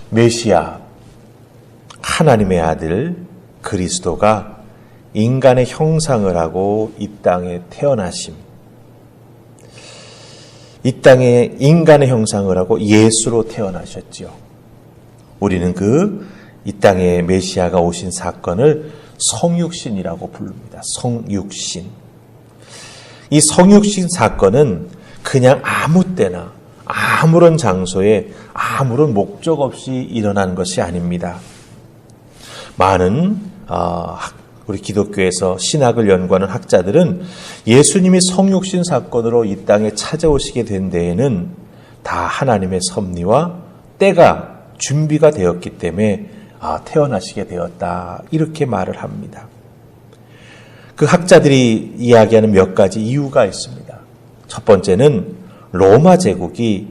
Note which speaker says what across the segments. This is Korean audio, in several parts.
Speaker 1: 메시아, 하나님의 아들 그리스도가 인간의 형상을 하고 이 땅에 태어나심, 이 땅에 인간의 형상을 하고 예수로 태어나셨지요. 우리는 이 땅에 메시아가 오신 사건을 성육신이라고 부릅니다. 성육신. 이 성육신 사건은 그냥 아무 때나 아무런 장소에 아무런 목적 없이 일어난 것이 아닙니다. 많은 우리 기독교에서 신학을 연구하는 학자들은 예수님이 성육신 사건으로 이 땅에 찾아오시게 된 데에는 다 하나님의 섭리와 때가 준비가 되었기 때문에 태어나시게 되었다, 이렇게 말을 합니다. 그 학자들이 이야기하는 몇 가지 이유가 있습니다. 첫 번째는 로마 제국이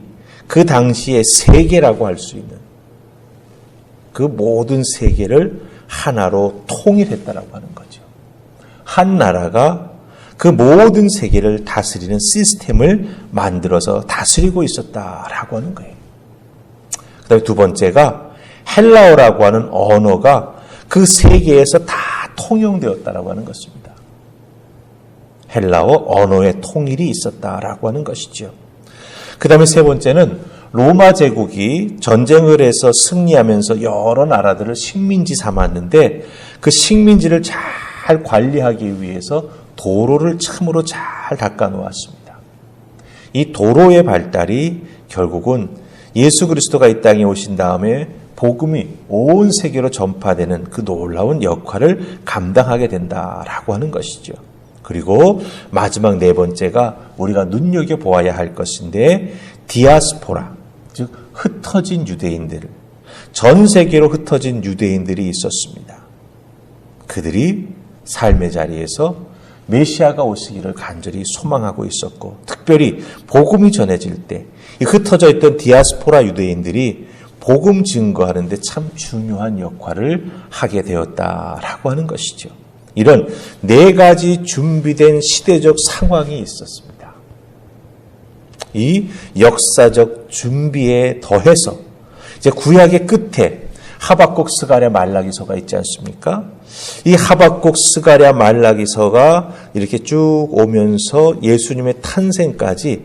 Speaker 1: 그 당시의 세계라고 할 수 있는 그 모든 세계를 하나로 통일했다라고 하는 거죠. 한 나라가 그 모든 세계를 다스리는 시스템을 만들어서 다스리고 있었다라고 하는 거예요. 그 다음에 두 번째가 헬라어라고 하는 언어가 그 세계에서 다 통용되었다라고 하는 것입니다. 헬라어 언어의 통일이 있었다라고 하는 것이죠. 그 다음에 세 번째는 로마 제국이 전쟁을 해서 승리하면서 여러 나라들을 식민지 삼았는데 그 식민지를 잘 관리하기 위해서 도로를 참으로 잘 닦아 놓았습니다. 이 도로의 발달이 결국은 예수 그리스도가 이 땅에 오신 다음에 복음이 온 세계로 전파되는 그 놀라운 역할을 감당하게 된다라고 하는 것이죠. 그리고 마지막 네 번째가 우리가 눈여겨보아야 할 것인데 디아스포라, 즉 흩어진 유대인들, 전 세계로 흩어진 유대인들이 있었습니다. 그들이 삶의 자리에서 메시아가 오시기를 간절히 소망하고 있었고, 특별히 복음이 전해질 때 이 흩어져 있던 디아스포라 유대인들이 복음 증거하는 데 참 중요한 역할을 하게 되었다라고 하는 것이죠. 이런 네 가지 준비된 시대적 상황이 있었습니다. 이 역사적 준비에 더해서 이제 구약의 끝에 하박국, 스가랴, 말라기서가 있지 않습니까? 이 하박국, 스가랴, 말라기서가 이렇게 쭉 오면서 예수님의 탄생까지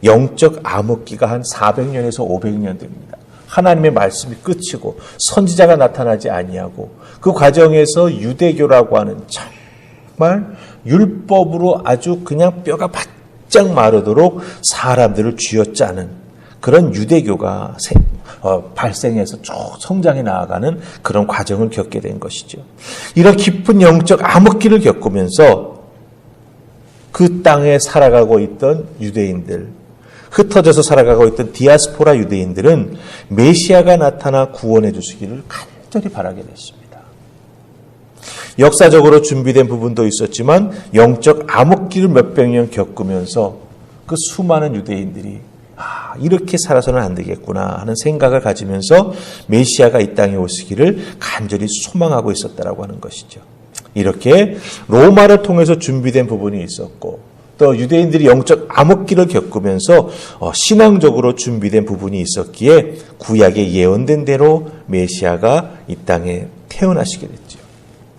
Speaker 1: 영적 암흑기가 한 400년에서 500년 됩니다. 하나님의 말씀이 끝이고 선지자가 나타나지 아니하고 그 과정에서 유대교라고 하는 정말 율법으로 아주 그냥 뼈가 바짝 마르도록 사람들을 쥐어짜는 그런 유대교가 발생해서 쭉 성장해 나아가는 그런 과정을 겪게 된 것이죠. 이런 깊은 영적 암흑기를 겪으면서 그 땅에 살아가고 있던 유대인들, 흩어져서 살아가고 있던 디아스포라 유대인들은 메시아가 나타나 구원해 주시기를 간절히 바라게 됐습니다. 역사적으로 준비된 부분도 있었지만 영적 암흑기를 몇백 년 겪으면서 그 수많은 유대인들이 이렇게 살아서는 안 되겠구나 하는 생각을 가지면서 메시아가 이 땅에 오시기를 간절히 소망하고 있었다라고 하는 것이죠. 이렇게 로마를 통해서 준비된 부분이 있었고, 또 유대인들이 영적 암흑기를 겪으면서 신앙적으로 준비된 부분이 있었기에 구약에 예언된 대로 메시아가 이 땅에 태어나시게 됐죠.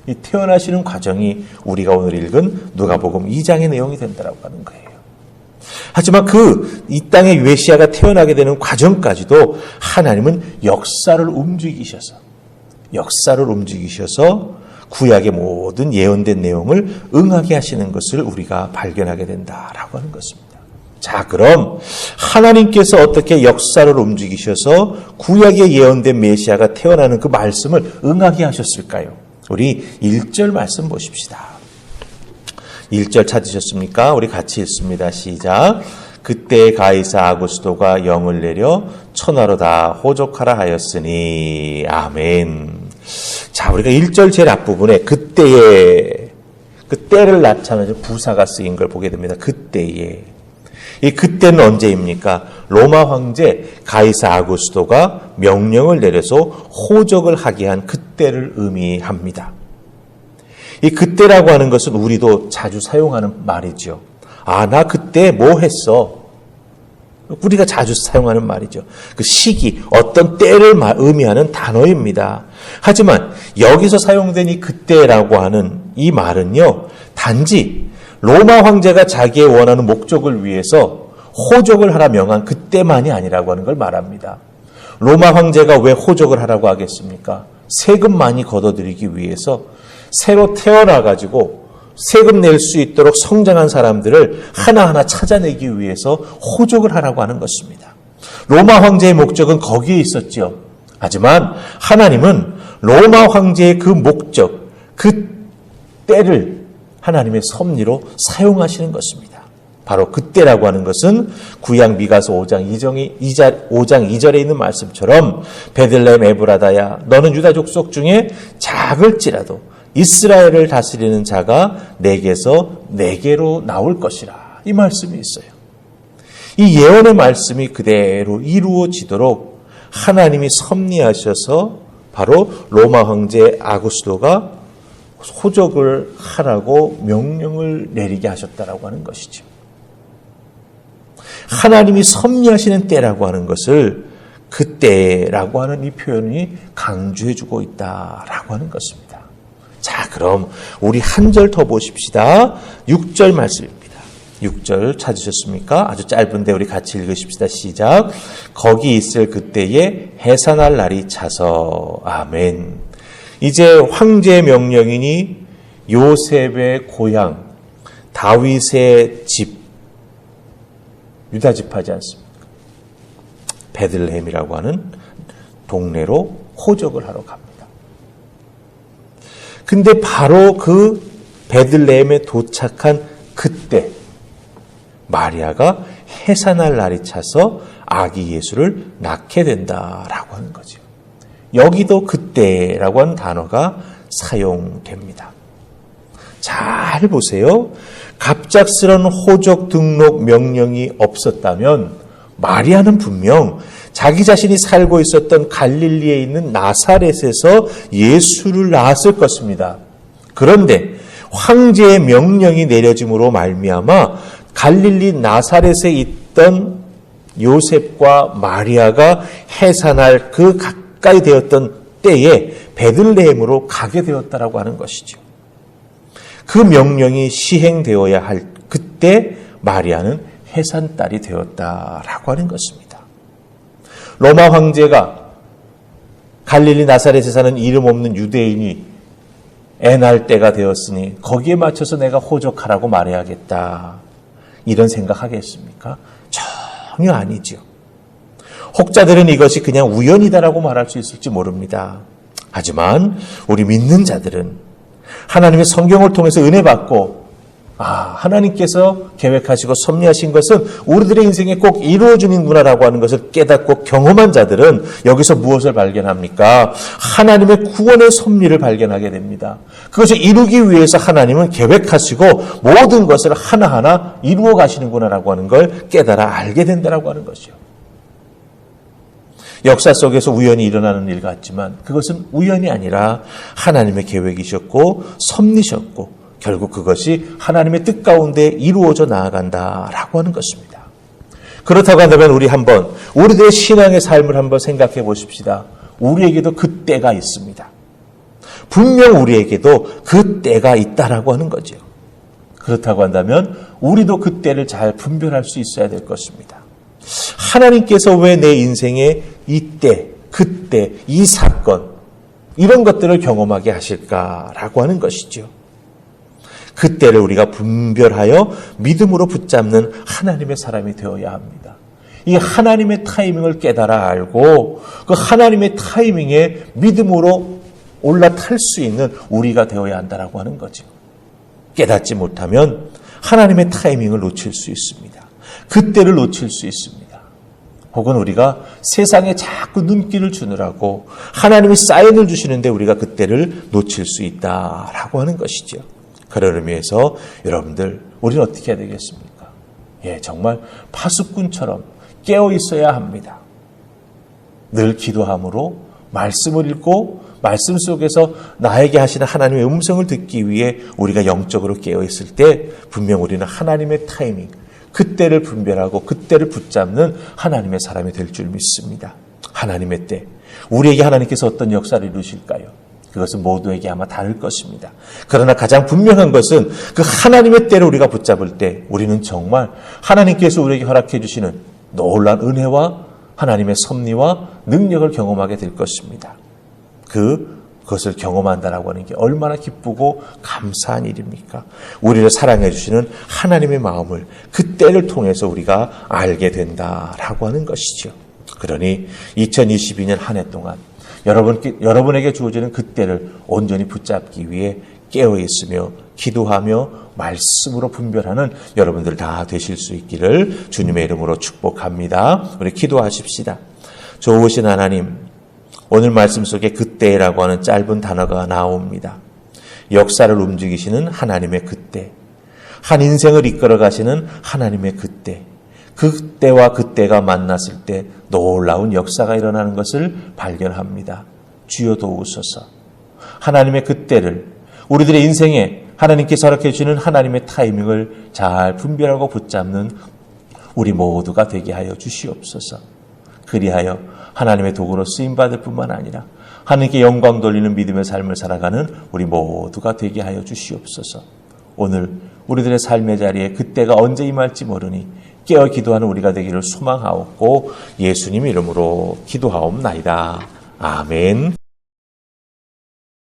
Speaker 1: 이 태어나시는 과정이 우리가 오늘 읽은 누가복음 2장의 내용이 된다라고 하는 거예요. 하지만 이 땅에 메시아가 태어나게 되는 과정까지도 하나님은 역사를 움직이셔서 구약의 모든 예언된 내용을 응하게 하시는 것을 우리가 발견하게 된다라고 하는 것입니다. 자, 그럼 하나님께서 어떻게 역사를 움직이셔서 구약에 예언된 메시아가 태어나는 그 말씀을 응하게 하셨을까요? 우리 1절 말씀 보십시다. 1절 찾으셨습니까? 우리 같이 읽습니다. 시작. 그때 가이사 아구스도가 영을 내려 천하로 다 호족하라 하였으니. 아멘. 자, 우리가 1절 제일 앞부분에 그때에, 그 때를 나타내는 부사가 쓰인 걸 보게 됩니다. 그때에. 이 그때는 언제입니까? 로마 황제 가이사 아구스도가 명령을 내려서 호적을 하게 한 그때를 의미합니다. 이 그때라고 하는 것은 우리도 자주 사용하는 말이죠. 나 그때 뭐 했어? 우리가 자주 사용하는 말이죠. 그 시기, 어떤 때를 의미하는 단어입니다. 하지만 여기서 사용된 이 그때라고 하는 이 말은요, 단지 로마 황제가 자기의 원하는 목적을 위해서 호적을 하라 명한 그때만이 아니라고 하는 걸 말합니다. 로마 황제가 왜 호적을 하라고 하겠습니까? 세금 많이 걷어들이기 위해서 새로 태어나가지고 세금 낼 수 있도록 성장한 사람들을 하나하나 찾아내기 위해서 호적을 하라고 하는 것입니다. 로마 황제의 목적은 거기에 있었죠. 하지만 하나님은 로마 황제의 그 목적, 그 때를 하나님의 섭리로 사용하시는 것입니다. 바로 그때라고 하는 것은 구약 미가서 5장 2절에 있는 말씀처럼 베들레헴 에브라다야 너는 유다 족속 중에 작을지라도 이스라엘을 다스리는 자가 내게로 나올 것이라. 이 말씀이 있어요. 이 예언의 말씀이 그대로 이루어지도록 하나님이 섭리하셔서 바로 로마 황제 아구스도가 호적을 하라고 명령을 내리게 하셨다라고 하는 것이죠. 하나님이 섭리하시는 때라고 하는 것을 그때라고 하는 이 표현이 강조해주고 있다라고 하는 것입니다. 자, 그럼 우리 한 절 더 보십시다. 6절 말씀입니다. 6절 찾으셨습니까? 아주 짧은데 우리 같이 읽으십시다. 시작. 거기 있을 그때에 해산할 날이 차서. 아멘. 이제 황제의 명령이니 요셉의 고향 다윗의 집 유다 지파지 않습니까? 베들레헴이라고 하는 동네로 호적을 하러 갑니다. 근데 바로 그 베들레헴에 도착한 그때 마리아가 해산할 날이 차서 아기 예수를 낳게 된다라고 하는 거죠. 여기도 그때라고 하는 단어가 사용됩니다. 잘 보세요. 갑작스러운 호적 등록 명령이 없었다면 마리아는 분명 자기 자신이 살고 있었던 갈릴리에 있는 나사렛에서 예수를 낳았을 것입니다. 그런데 황제의 명령이 내려짐으로 말미암아 갈릴리 나사렛에 있던 요셉과 마리아가 해산할 그 가까이 되었던 때에 베들레헴으로 가게 되었다라고 하는 것이죠. 그 명령이 시행되어야 할 그때 마리아는 해산딸이 되었다라고 하는 것입니다. 로마 황제가 갈릴리 나사렛에 사는 이름 없는 유대인이 애 낳을 때가 되었으니 거기에 맞춰서 내가 호적하라고 말해야겠다. 이런 생각하겠습니까? 전혀 아니죠. 혹자들은 이것이 그냥 우연이다라고 말할 수 있을지 모릅니다. 하지만 우리 믿는 자들은 하나님의 성경을 통해서 은혜 받고 하나님께서 계획하시고 섭리하신 것은 우리들의 인생에 꼭 이루어지는구나라고 하는 것을 깨닫고 경험한 자들은 여기서 무엇을 발견합니까? 하나님의 구원의 섭리를 발견하게 됩니다. 그것을 이루기 위해서 하나님은 계획하시고 모든 것을 하나하나 이루어 가시는구나라고 하는 걸 깨달아 알게 된다라고 하는 것이죠. 역사 속에서 우연히 일어나는 일 같지만 그것은 우연이 아니라 하나님의 계획이셨고 섭리셨고 결국 그것이 하나님의 뜻 가운데 이루어져 나아간다라고 하는 것입니다. 그렇다고 한다면 우리 한번 우리들의 신앙의 삶을 한번 생각해 보십시다. 우리에게도 그 때가 있습니다. 분명 우리에게도 그 때가 있다라고 하는 거죠. 그렇다고 한다면 우리도 그 때를 잘 분별할 수 있어야 될 것입니다. 하나님께서 왜 내 인생에 이때, 그때, 이 사건 이런 것들을 경험하게 하실까라고 하는 것이죠. 그때를 우리가 분별하여 믿음으로 붙잡는 하나님의 사람이 되어야 합니다. 이 하나님의 타이밍을 깨달아 알고 그 하나님의 타이밍에 믿음으로 올라탈 수 있는 우리가 되어야 한다라고 하는 거죠. 깨닫지 못하면 하나님의 타이밍을 놓칠 수 있습니다. 그때를 놓칠 수 있습니다. 혹은 우리가 세상에 자꾸 눈길을 주느라고 하나님이 사인을 주시는데 우리가 그때를 놓칠 수 있다라고 하는 것이죠. 그런 의미에서 여러분들 우리는 어떻게 해야 되겠습니까? 정말 파수꾼처럼 깨어 있어야 합니다. 늘 기도함으로 말씀을 읽고 말씀 속에서 나에게 하시는 하나님의 음성을 듣기 위해 우리가 영적으로 깨어 있을 때 분명 우리는 하나님의 타이밍, 그때를 분별하고 그때를 붙잡는 하나님의 사람이 될 줄 믿습니다. 하나님의 때, 우리에게 하나님께서 어떤 역사를 이루실까요? 그것은 모두에게 아마 다를 것입니다. 그러나 가장 분명한 것은 그 하나님의 때를 우리가 붙잡을 때 우리는 정말 하나님께서 우리에게 허락해 주시는 놀라운 은혜와 하나님의 섭리와 능력을 경험하게 될 것입니다. 그것을 경험한다라고 하는 게 얼마나 기쁘고 감사한 일입니까? 우리를 사랑해 주시는 하나님의 마음을 그 때를 통해서 우리가 알게 된다라고 하는 것이죠. 그러니 2022년 한 해 동안 여러분에게 주어지는 그 때를 온전히 붙잡기 위해 깨어 있으며 기도하며 말씀으로 분별하는 여러분들 다 되실 수 있기를 주님의 이름으로 축복합니다. 우리 기도하십시다. 좋으신 하나님, 오늘 말씀 속에 그때라고 하는 짧은 단어가 나옵니다. 역사를 움직이시는 하나님의 그때, 한 인생을 이끌어 가시는 하나님의 그때, 그때와 그때가 만났을 때 놀라운 역사가 일어나는 것을 발견합니다. 주여 도우소서. 하나님의 그때를 우리들의 인생에 하나님께서 허락해 주시는 하나님의 타이밍을 잘 분별하고 붙잡는 우리 모두가 되게 하여 주시옵소서. 그리하여 하나님의 도구로 쓰임받을 뿐만 아니라 하나님께 영광 돌리는 믿음의 삶을 살아가는 우리 모두가 되게 하여 주시옵소서. 오늘 우리들의 삶의 자리에 그때가 언제 임할지 모르니 깨어 기도하는 우리가 되기를 소망하옵고 예수님 이름으로 기도하옵나이다. 아멘.